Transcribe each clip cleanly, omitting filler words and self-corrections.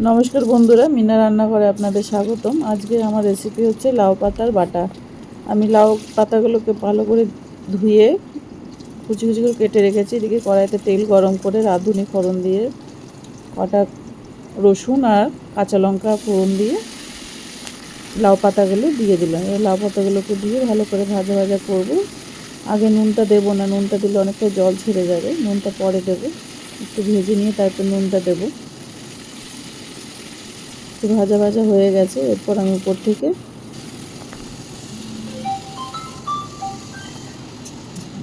নমস্কার বন্ধুরা, মিনা রান্নাঘরে আপনাদের স্বাগতম। আজকে আমার রেসিপি হচ্ছে লাউ পাতার বাটা। আমি লাউ পাতাগুলোকে ভালো করে ধুয়ে কুচি কুচি করে কেটে রেখেছি। এদিকে কড়াইতে তেল গরম করে রাঁধুনি ফোড়ন দিয়ে কটা রসুন আর কাঁচা লঙ্কা ফোড়ন দিয়ে লাউ পাতাগুলো দিয়ে দিলাম। এই লাউ পাতাগুলোকে দিয়ে ভালো করে ভাজা ভাজা করব। আগে নুনটা দেবো না, নুনটা দিলে অনেকটা জল ছেড়ে যাবে, নুনটা পরে দেবো। একটু ভেজে নিয়ে তারপর নুনটা দেবো। ভাজা ভাজা হয়ে গেছে। এরপর আমি উপর থেকে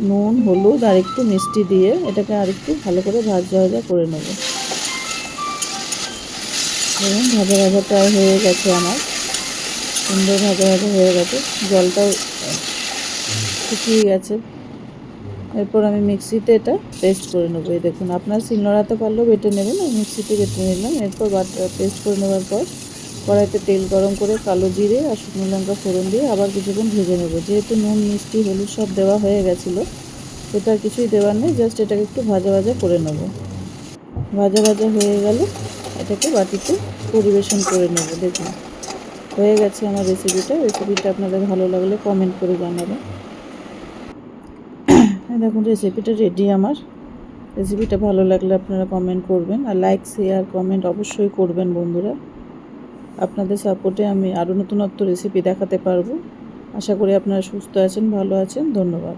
নুন, হলুদ আর একটু মিষ্টি দিয়ে এটাকে আর একটু ভালো করে ভাজা ভাজা করে নেব। দেখুন ভাজা ভাজা প্রায় হয়ে গেছে আমার, সুন্দর ভাজা ভাজা হয়ে গেছে, জলটাও শুকিয়ে গেছে। এরপর আমি মিক্সিতে এটা পেস্ট করে নেবো। এই দেখুন, আপনার শিলনোড়াতে পারলেও বেটে নেবেন, আমি মিক্সিতে বেটে নিলাম। এরপর পেস্ট করে নেওয়ার পর কড়াইতে তেল গরম করে কালো জিরে আর শুকনো লঙ্কা ফোড়ন দিয়ে আবার কিছুক্ষণ ভেজে নেব। যেহেতু নুন, মিষ্টি, হলুদ সব দেওয়া হয়ে গেছিলো, এটা আর কিছুই দেওয়ার নেই, জাস্ট এটাকে একটু ভাজা ভাজা করে নেব। ভাজা ভাজা হয়ে গেলে এটাকে বাটিতে পরিবেশন করে নেব। দেখুন হয়ে গেছে আমার রেসিপিটা আপনাদের ভালো লাগলে কমেন্ট করে জানাবেন। দেখুন রেসিপিটা রেডি আমার। রেসিপিটা ভালো লাগলে আপনারা কমেন্ট করবেন, আর লাইক, শেয়ার, কমেন্ট অবশ্যই করবেন বন্ধুরা। আপনাদের সাপোর্টে আমি আরও নতুনত্ব রেসিপি দেখাতে পারবো। আশা করি আপনারা সুস্থ আছেন, ভালো আছেন। ধন্যবাদ।